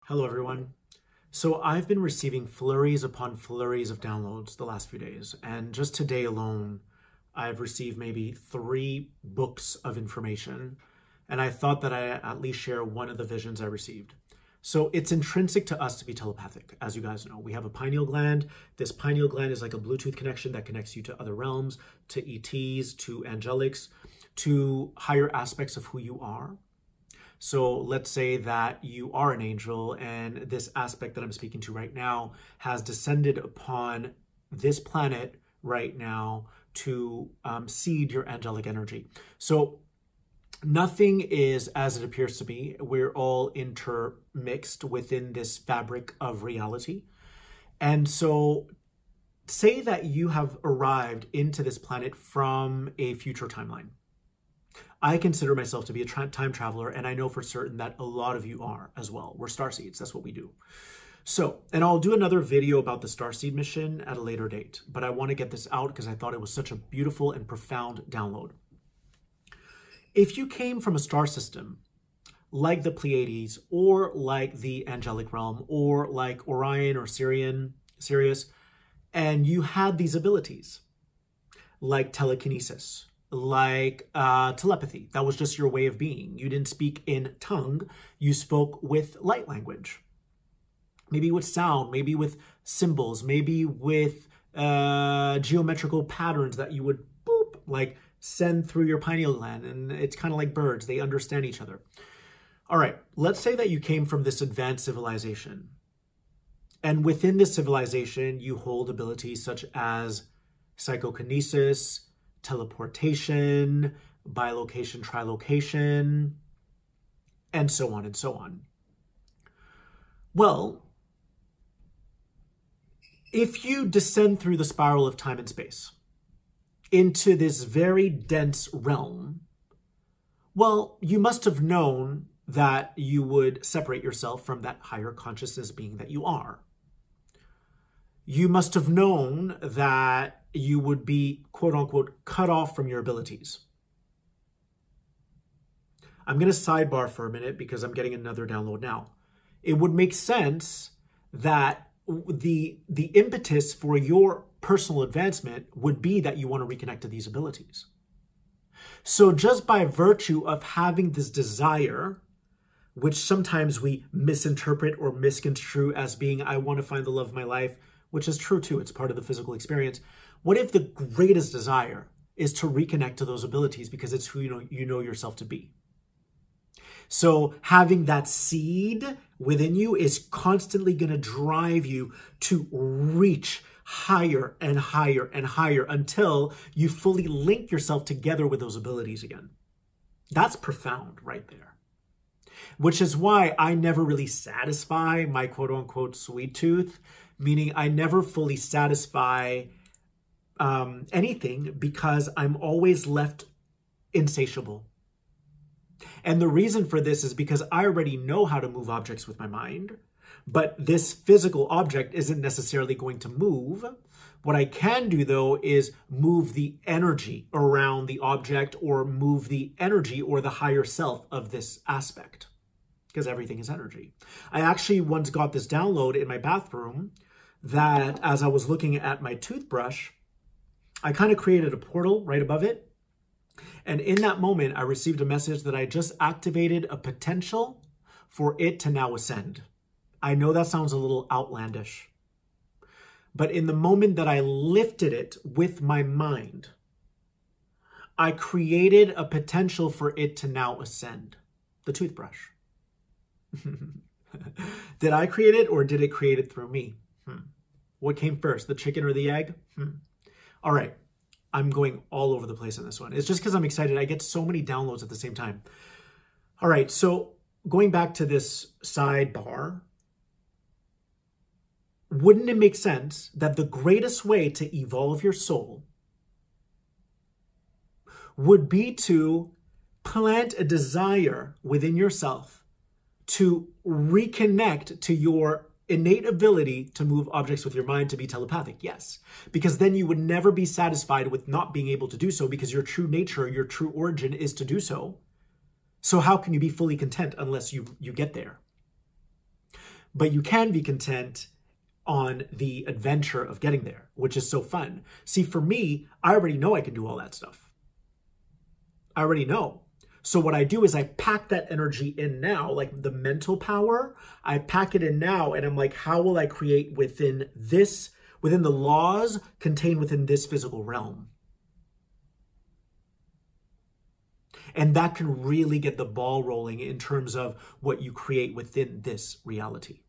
Hello, everyone. So I've been receiving flurries upon flurries of downloads the last few days, and just today alone, I've received maybe 3 books of information, and I thought that I at least share one of the visions I received. So it's intrinsic to us to be telepathic. As you guys know, we have a pineal gland. This pineal gland is like a Bluetooth connection that connects you to other realms, to ETs, to angelics, to higher aspects of who you are. So let's say that you are an angel and this aspect that I'm speaking to right now has descended upon this planet right now to seed your angelic energy. So nothing is as it appears to be. We're all intermixed within this fabric of reality. And so say that you have arrived into this planet from a future timeline. I consider myself to be a time traveler, and I know for certain that a lot of you are as well. We're starseeds. That's what we do. So, and I'll do another video about the starseed mission at a later date, but I want to get this out because I thought it was such a beautiful and profound download. If you came from a star system like the Pleiades or like the angelic realm or like Orion or Sirius, and you had these abilities like telekinesis, like telepathy. That was just your way of being. You didn't speak in tongue. You spoke with light language. Maybe with sound, maybe with symbols, maybe with geometrical patterns that you would boop, like send through your pineal gland. And it's kind of like birds. They understand each other. All right, let's say that you came from this advanced civilization. And within this civilization, you hold abilities such as psychokinesis, teleportation, bilocation, trilocation, and so on and so on. Well, if you descend through the spiral of time and space into this very dense realm, well, you must have known that you would separate yourself from that higher consciousness being that you are. You must have known that you would be, quote unquote, cut off from your abilities. I'm going to sidebar for a minute because I'm getting another download now. It would make sense that the impetus for your personal advancement would be that you want to reconnect to these abilities. So just by virtue of having this desire, which sometimes we misinterpret or misconstrue as being, I want to find the love of my life, which is true too, it's part of the physical experience. What if the greatest desire is to reconnect to those abilities because it's who you know yourself to be? So having that seed within you is constantly going to drive you to reach higher and higher and higher until you fully link yourself together with those abilities again. That's profound right there. Which is why I never really satisfy my quote unquote sweet tooth, meaning I never fully satisfy anything because I'm always left insatiable. And the reason for this is because I already know how to move objects with my mind, but this physical object isn't necessarily going to move. What I can do, though, is move the energy around the object or move the energy or the higher self of this aspect, because everything is energy. I actually once got this download in my bathroom that as I was looking at my toothbrush, I kind of created a portal right above it. And in that moment, I received a message that I just activated a potential for it to now ascend. I know that sounds a little outlandish, but in the moment that I lifted it with my mind, I created a potential for it to now ascend. The toothbrush. Did I create it or did it create it through me? What came first, the chicken or the egg? All right, I'm going all over the place on this one. It's just because I'm excited. I get so many downloads at the same time. All right, so going back to this sidebar, wouldn't it make sense that the greatest way to evolve your soul would be to plant a desire within yourself to reconnect to your innate ability to move objects with your mind, to be telepathic? Yes, because then you would never be satisfied with not being able to do so because your true nature, your true origin is to do so. So how can you be fully content unless you get there? But you can be content on the adventure of getting there, which is so fun. See, for me, I already know I can do all that stuff. I already know. So what I do is I pack that energy in now, like the mental power, I pack it in now, and I'm like, how will I create within the laws contained within this physical realm? And that can really get the ball rolling in terms of what you create within this reality.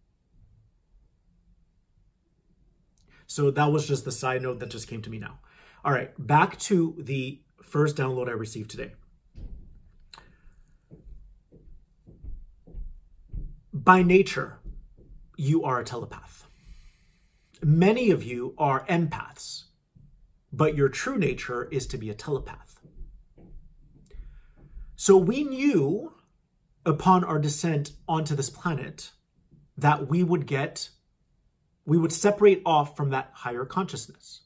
So that was just the side note that just came to me now. All right, back to the first download I received today. By nature, you are a telepath. Many of you are empaths, but your true nature is to be a telepath. So we knew upon our descent onto this planet that we would separate off from that higher consciousness.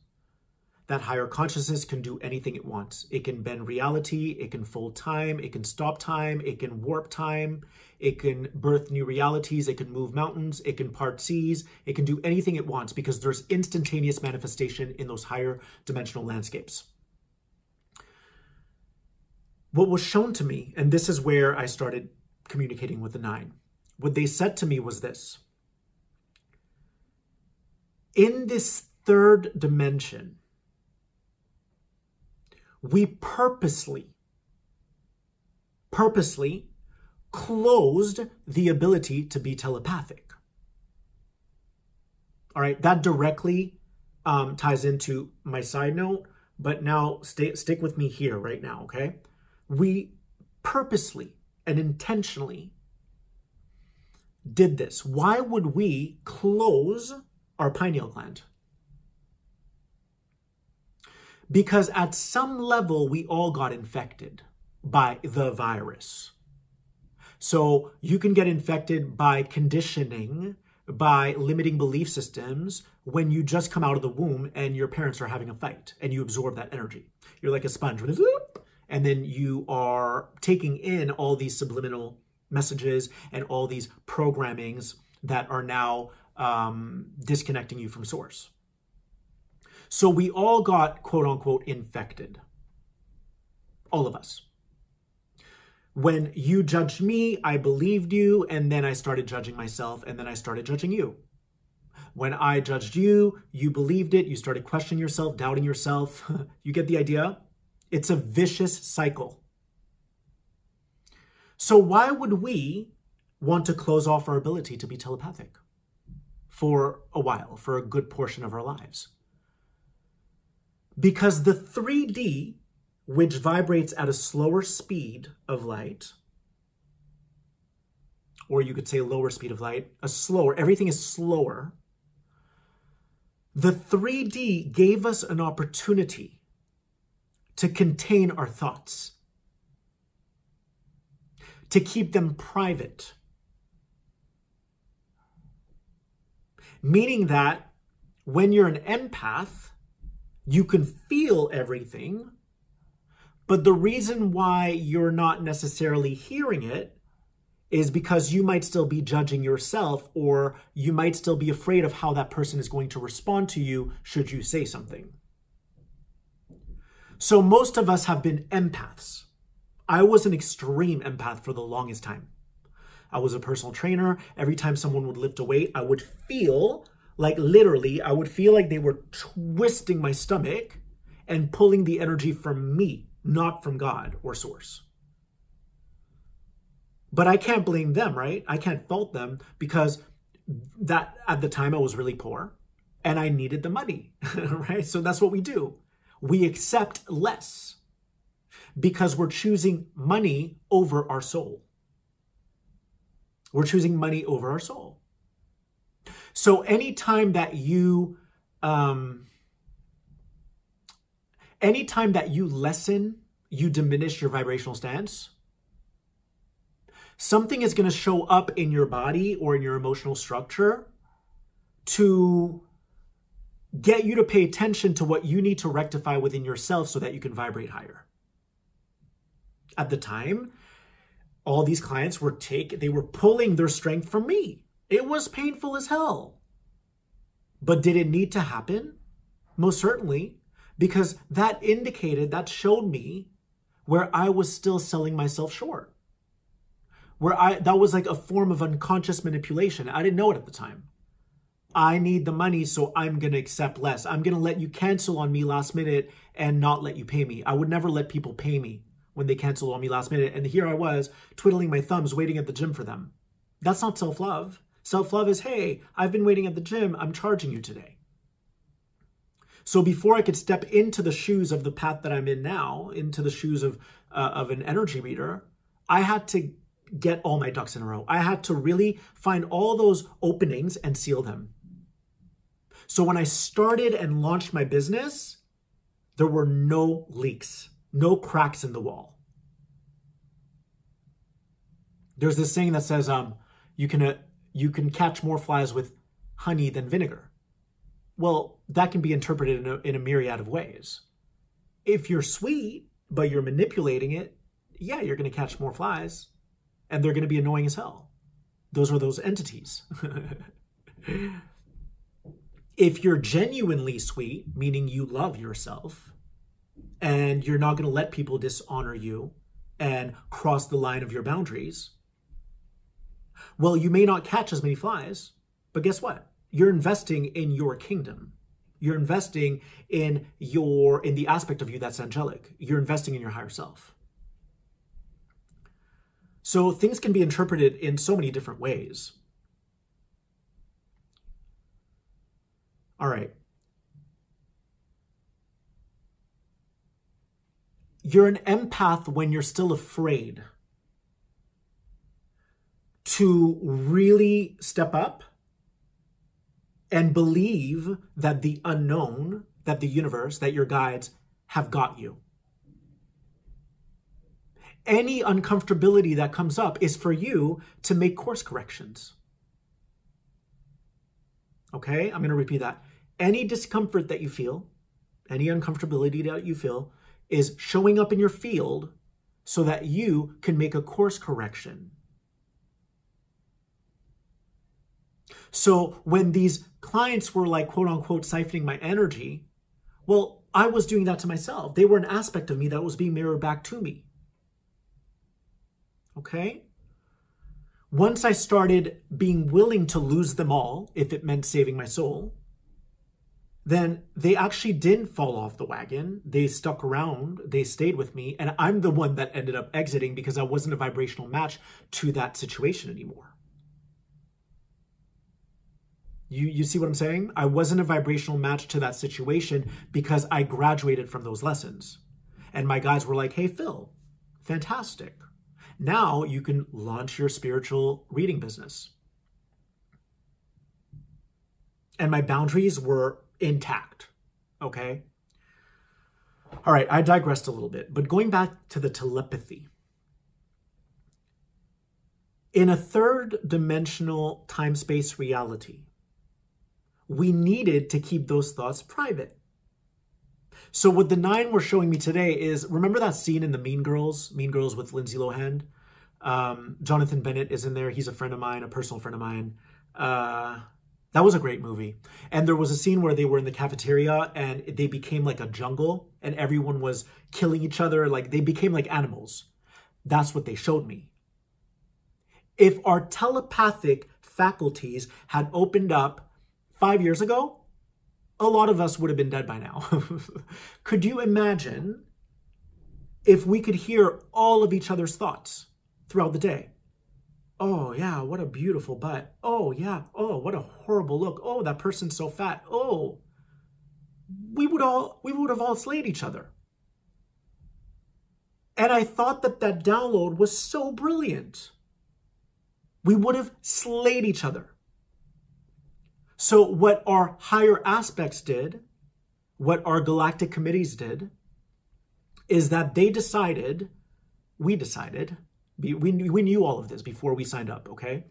That higher consciousness can do anything it wants. It can bend reality, it can fold time, it can stop time, it can warp time, it can birth new realities, it can move mountains, it can part seas, it can do anything it wants because there's instantaneous manifestation in those higher dimensional landscapes. What was shown to me, and this is where I started communicating with the nine, what they said to me was this. In this third dimension, we purposely closed the ability to be telepathic. All right, that directly ties into my side note, but now stick with me here right now, okay? We purposely and intentionally did this. Why would we close our pineal gland? Because at some level, we all got infected by the virus. So you can get infected by conditioning, by limiting belief systems when you just come out of the womb and your parents are having a fight and you absorb that energy. You're like a sponge, and then you are taking in all these subliminal messages and all these programmings that are now disconnecting you from source. So we all got, quote unquote, infected. All of us. When you judged me, I believed you, and then I started judging myself, and then I started judging you. When I judged you, you believed it, you started questioning yourself, doubting yourself. You get the idea? It's a vicious cycle. So why would we want to close off our ability to be telepathic for a while, for a good portion of our lives? Because the 3D, which vibrates at a slower speed of light, or you could say lower speed of light, everything is slower. The 3D gave us an opportunity to contain our thoughts, to keep them private. Meaning that when you're an empath, you can feel everything, but the reason why you're not necessarily hearing it is because you might still be judging yourself, or you might still be afraid of how that person is going to respond to you should you say something. So most of us have been empaths. I was an extreme empath for the longest time. I was a personal trainer. Every time someone would lift a weight, I would feel like literally, I would feel like they were twisting my stomach and pulling the energy from me, not from God or source. But I can't blame them, right? I can't fault them because that at the time I was really poor and I needed the money, right? So that's what we do. We accept less because we're choosing money over our soul. We're choosing money over our soul. So anytime that you lessen, you diminish your vibrational stance, something is going to show up in your body or in your emotional structure to get you to pay attention to what you need to rectify within yourself so that you can vibrate higher. At the time, all these clients were pulling their strength from me. It was painful as hell. But did it need to happen? Most certainly, because that showed me where I was still selling myself short. That was like a form of unconscious manipulation. I didn't know it at the time. I need the money, so I'm going to accept less. I'm going to let you cancel on me last minute and not let you pay me. I would never let people pay me when they cancel on me last minute. And here I was twiddling my thumbs, waiting at the gym for them. That's not self-love. Self-love is, hey, I've been waiting at the gym. I'm charging you today. So before I could step into the shoes of the path that I'm in now, into the shoes of an energy reader, I had to get all my ducks in a row. I had to really find all those openings and seal them. So when I started and launched my business, there were no leaks, no cracks in the wall. There's this saying that says, you can catch more flies with honey than vinegar. Well, that can be interpreted in a myriad of ways. If you're sweet, but you're manipulating it, yeah, you're going to catch more flies, and they're going to be annoying as hell. Those are those entities. If you're genuinely sweet, meaning you love yourself, and you're not going to let people dishonor you and cross the line of your boundaries, well, you may not catch as many flies, but guess what? You're investing in your kingdom. You're investing in the aspect of you that's angelic. You're investing in your higher self. So things can be interpreted in so many different ways. All right. You're an empath when you're still afraid to really step up and believe that the unknown, that the universe, that your guides have got you. Any uncomfortability that comes up is for you to make course corrections. Okay, I'm going to repeat that. Any discomfort that you feel, any uncomfortability that you feel, is showing up in your field so that you can make a course correction. So when these clients were like, quote unquote, siphoning my energy, well, I was doing that to myself. They were an aspect of me that was being mirrored back to me. Okay? Once I started being willing to lose them all, if it meant saving my soul, then they actually didn't fall off the wagon. They stuck around, they stayed with me, and I'm the one that ended up exiting because I wasn't a vibrational match to that situation anymore. You see what I'm saying? I wasn't a vibrational match to that situation because I graduated from those lessons. And my guys were like, hey, Phil, fantastic. Now you can launch your spiritual reading business. And my boundaries were intact, okay? All right, I digressed a little bit, but going back to the telepathy. In a third dimensional time-space reality, we needed to keep those thoughts private. So what the 9 were showing me today is, remember that scene in the Mean Girls with Lindsay Lohan? Jonathan Bennett is in there. He's a friend of mine, a personal friend of mine. That was a great movie. And there was a scene where they were in the cafeteria and they became like a jungle and everyone was killing each other. Like they became like animals. That's what they showed me. If our telepathic faculties had opened up 5 years ago, a lot of us would have been dead by now. Could you imagine if we could hear all of each other's thoughts throughout the day? Oh, yeah, what a beautiful butt. Oh, yeah. Oh, what a horrible look. Oh, that person's so fat. Oh, we would have all slayed each other. And I thought that that download was so brilliant. We would have slayed each other. So what our higher aspects did, what our galactic committees did, is that we decided, we knew all of this before we signed up, okay?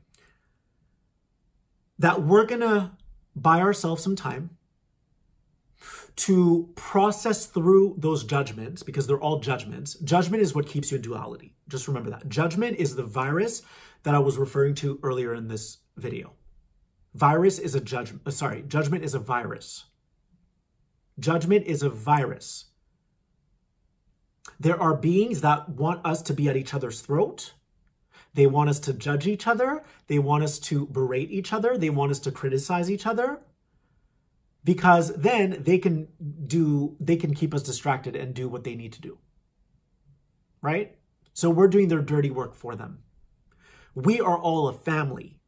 That we're gonna buy ourselves some time to process through those judgments, because they're all judgments. Judgment is what keeps you in duality. Just remember that. Judgment is the virus that I was referring to earlier in this video. Virus is a judgment. Sorry, judgment is a virus. Judgment is a virus. There are beings that want us to be at each other's throat. They want us to judge each other. They want us to berate each other. They want us to criticize each other. Because then they can keep us distracted and do what they need to do. Right? So we're doing their dirty work for them. We are all a family.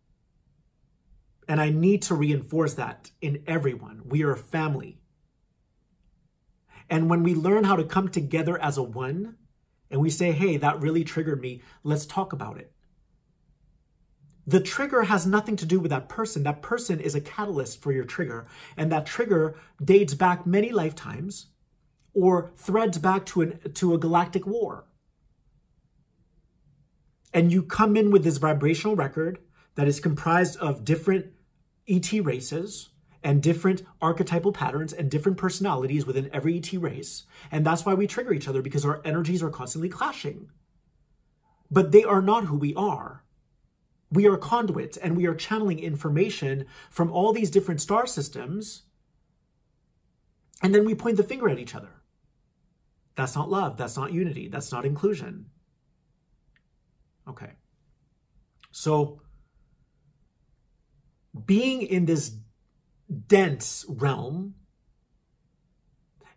And I need to reinforce that in everyone. We are a family. And when we learn how to come together as a one, and we say, hey, that really triggered me, let's talk about it. The trigger has nothing to do with that person. That person is a catalyst for your trigger. And that trigger dates back many lifetimes or threads back to a galactic war. And you come in with this vibrational record that is comprised of different ET races and different archetypal patterns and different personalities within every ET race. And that's why we trigger each other, because our energies are constantly clashing. But they are not who we are. We are conduits, and we are channeling information from all these different star systems. And then we point the finger at each other. That's not love. That's not unity. That's not inclusion. Okay. So being in this dense realm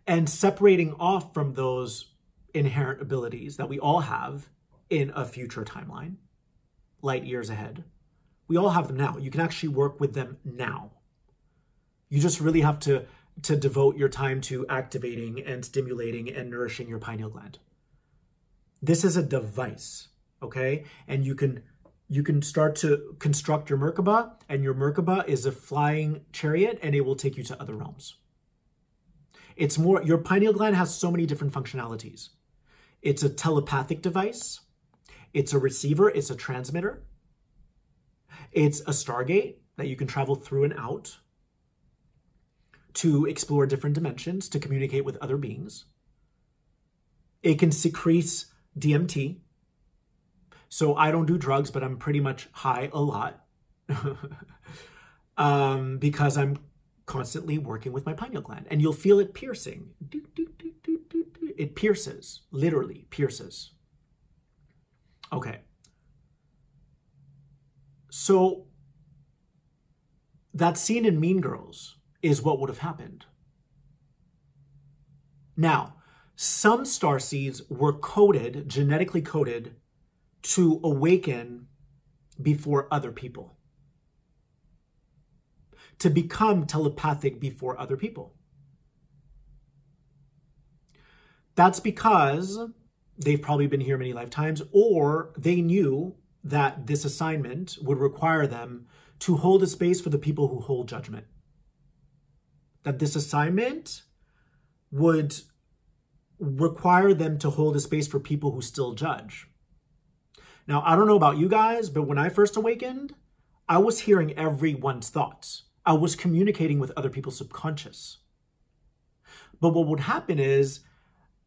and separating off from those inherent abilities that we all have in a future timeline, light years ahead, we all have them now. You can actually work with them now. You just really have to devote your time to activating and stimulating and nourishing your pineal gland. This is a device, okay? And you can start to construct your Merkaba, and your Merkaba is a flying chariot, and it will take you to other realms. It's more, your pineal gland has so many different functionalities. It's a telepathic device. It's a receiver. It's a transmitter. It's a stargate that you can travel through and out to explore different dimensions, to communicate with other beings. It can secrete DMT. So I don't do drugs, but I'm pretty much high a lot because I'm constantly working with my pineal gland. And you'll feel it piercing. It pierces, literally pierces. Okay. So that scene in Mean Girls is what would have happened. Now, some starseeds were coded, genetically coded, to awaken before other people, to become telepathic before other people. That's because they've probably been here many lifetimes, or they knew that this assignment would require them to hold a space for the people who hold judgment. That this assignment would require them to hold a space for people who still judge. Now, I don't know about you guys, but when I first awakened, I was hearing everyone's thoughts. I was communicating with other people's subconscious. But what would happen is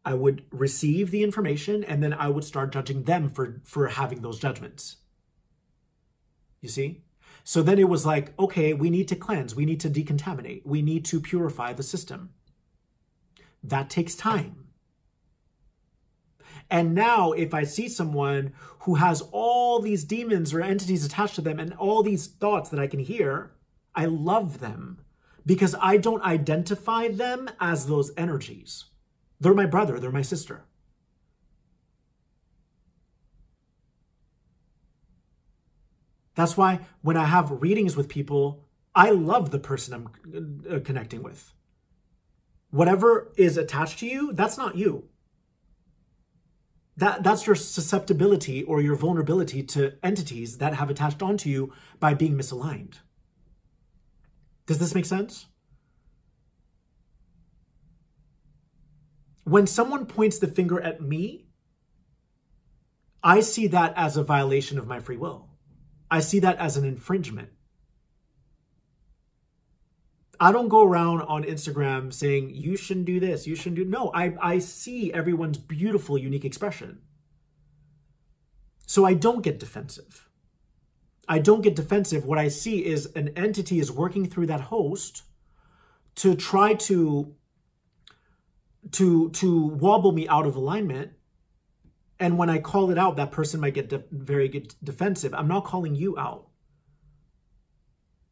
I would receive the information and then I would start judging them for having those judgments. You see? So then it was like, okay, we need to cleanse. We need to decontaminate. We need to purify the system. That takes time. And now if I see someone who has all these demons or entities attached to them and all these thoughts that I can hear, I love them because I don't identify them as those energies. They're my brother, they're my sister. That's why when I have readings with people, I love the person I'm connecting with. Whatever is attached to you, that's not you. That's your susceptibility or your vulnerability to entities that have attached onto you by being misaligned. Does this make sense? When someone points the finger at me, I see that as a violation of my free will. I see that as an infringement. I don't go around on Instagram saying, you shouldn't do this, you shouldn't do... No, I see everyone's beautiful, unique expression. So I don't get defensive. I don't get defensive. What I see is an entity is working through that host to try to wobble me out of alignment. And when I call it out, that person might get very defensive. I'm not calling you out.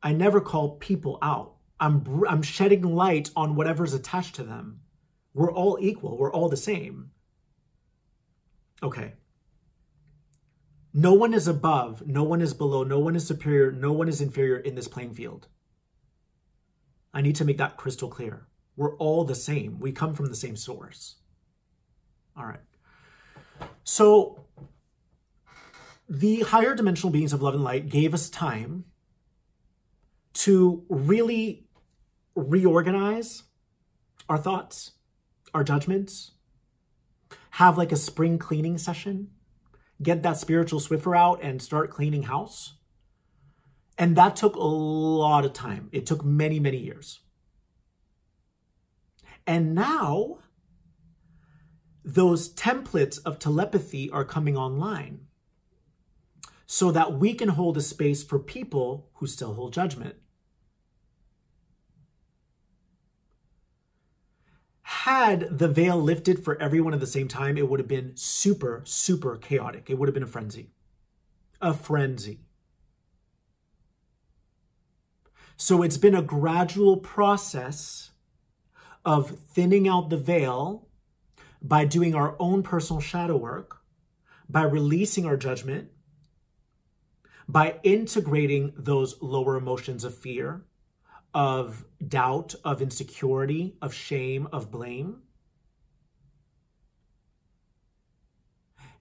I never call people out. I'm shedding light on whatever's attached to them. We're all equal. We're all the same. Okay. No one is above. No one is below. No one is superior. No one is inferior in this playing field. I need to make that crystal clear. We're all the same. We come from the same source. All right. So the higher dimensional beings of love and light gave us time to really reorganize our thoughts, our judgments, have like a spring cleaning session, get that spiritual Swiffer out and start cleaning house. And that took a lot of time. It took many, many years. And now those templates of telepathy are coming online so that we can hold a space for people who still hold judgment. Had the veil lifted for everyone at the same time, it would have been super, super chaotic. It would have been a frenzy. A frenzy. So it's been a gradual process of thinning out the veil by doing our own personal shadow work, by releasing our judgment, by integrating those lower emotions of fear, of doubt, of insecurity, of shame, of blame.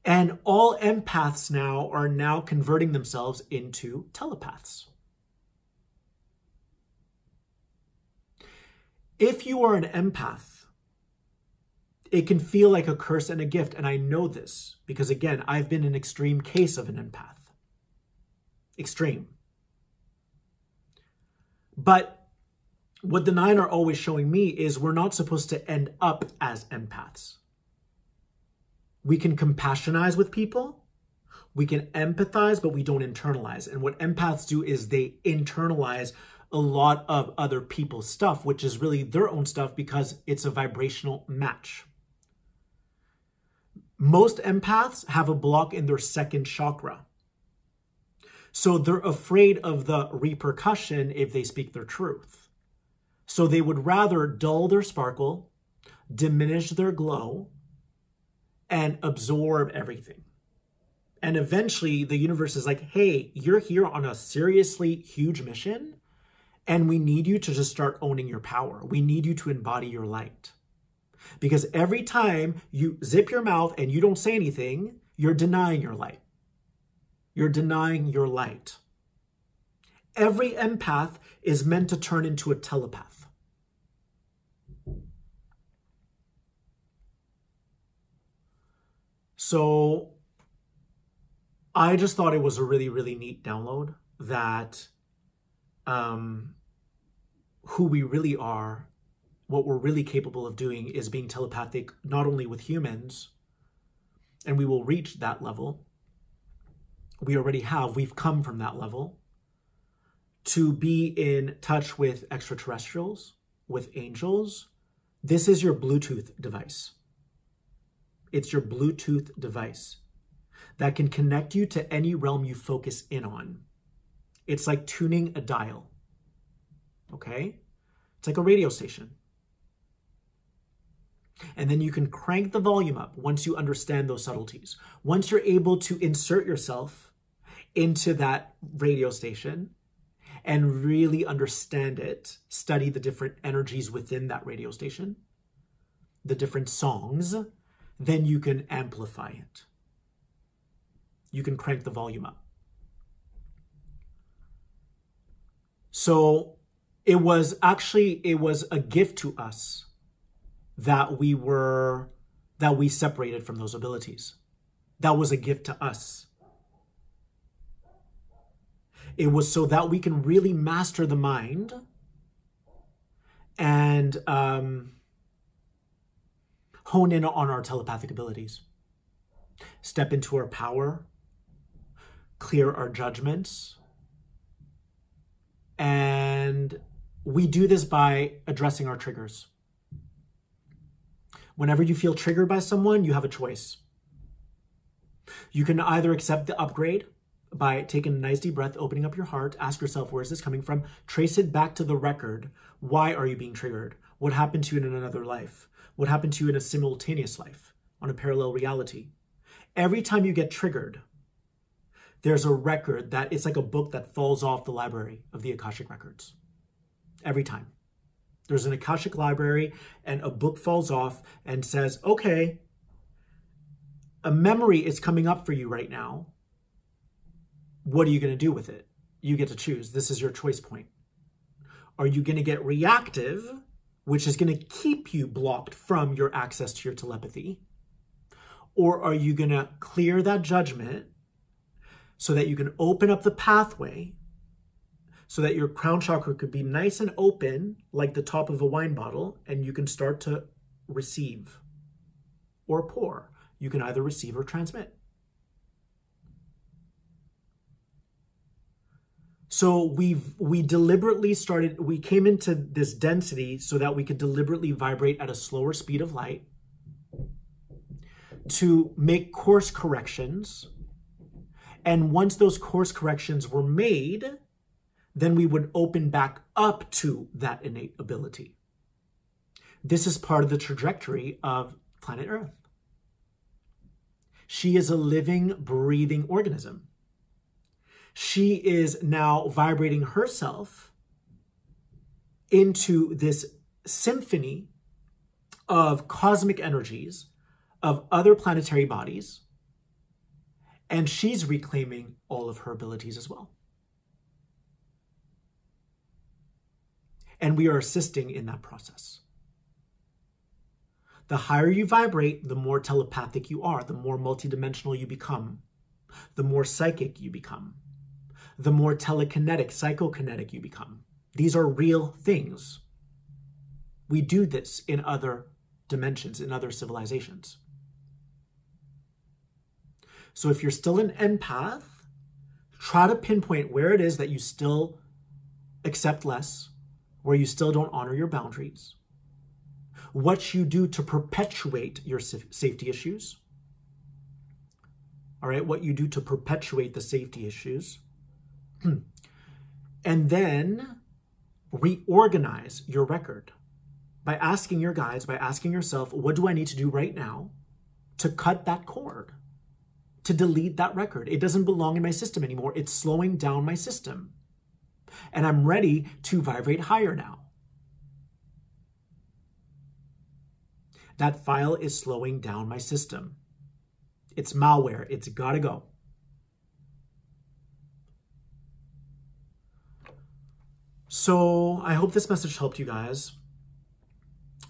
And all empaths now are converting themselves into telepaths. If you are an empath, it can feel like a curse and a gift. And I know this because, again, I've been an extreme case of an empath. Extreme. But what the nine are always showing me is we're not supposed to end up as empaths. We can compassionize with people. We can empathize, but we don't internalize. And what empaths do is they internalize a lot of other people's stuff, which is really their own stuff because it's a vibrational match. Most empaths have a block in their second chakra. So they're afraid of the repercussion if they speak their truth. So they would rather dull their sparkle, diminish their glow, and absorb everything. And eventually the universe is like, hey, you're here on a seriously huge mission, and we need you to just start owning your power. We need you to embody your light. Because every time you zip your mouth and you don't say anything, you're denying your light. You're denying your light. Every empath is meant to turn into a telepath. So I just thought it was a really, really neat download that who we really are, what we're really capable of doing is being telepathic, not only with humans, and we will reach that level. We already have, we've come from that level, to be in touch with extraterrestrials, with angels. This is your Bluetooth device. It's your Bluetooth device that can connect you to any realm you focus in on. It's like tuning a dial, okay? It's like a radio station. And then you can crank the volume up once you understand those subtleties. Once you're able to insert yourself into that radio station and really understand it, study the different energies within that radio station, the different songs, then you can amplify it. You can crank the volume up. So it was a gift to us that we separated from those abilities. That was a gift to us. It was so that we can really master the mind and hone in on our telepathic abilities. Step into our power, clear our judgments, And we do this by addressing our triggers. Whenever you feel triggered by someone, you have a choice. You can either accept the upgrade by taking a nice deep breath, opening up your heart, ask yourself, where is this coming from? Trace it back to the record. Why are you being triggered? What happened to you in another life? What happened to you in a simultaneous life, on a parallel reality? Every time you get triggered, there's a record that it's like a book that falls off the library of the Akashic records. Every time. There's an Akashic library and a book falls off and says, okay, a memory is coming up for you right now. What are you going to do with it? You get to choose. This is your choice point. Are you going to get reactive, which is going to keep you blocked from your access to your telepathy? Or are you going to clear that judgment so that you can open up the pathway so that your crown chakra could be nice and open like the top of a wine bottle, and you can start to receive or pour. You can either receive or transmit. So we deliberately started, we came into this density so that we could deliberately vibrate at a slower speed of light to make course corrections. And once those course corrections were made, then we would open back up to that innate ability. This is part of the trajectory of planet Earth. She is a living, breathing organism. She is now vibrating herself into this symphony of cosmic energies, of other planetary bodies, and she's reclaiming all of her abilities as well. And we are assisting in that process. The higher you vibrate, the more telepathic you are, the more multidimensional you become, the more psychic you become, the more telekinetic, psychokinetic you become. These are real things. We do this in other dimensions, in other civilizations. So if you're still an empath, try to pinpoint where it is that you still accept less, where you still don't honor your boundaries, what you do to perpetuate your safety issues, all right, what you do to perpetuate the safety issues, and then reorganize your record by asking your guides, by asking yourself, what do I need to do right now to cut that cord, to delete that record? It doesn't belong in my system anymore. It's slowing down my system. And I'm ready to vibrate higher now. That file is slowing down my system. It's malware. It's got to go. So I hope this message helped you guys.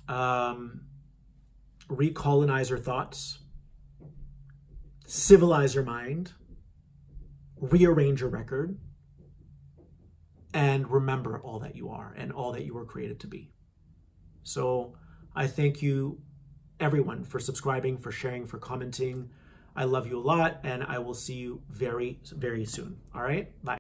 Recolonize your thoughts. Civilize your mind. Rearrange your record. And remember all that you are and all that you were created to be. So I thank you, everyone, for subscribing, for sharing, for commenting. I love you a lot, and I will see you very, very soon. All right? Bye.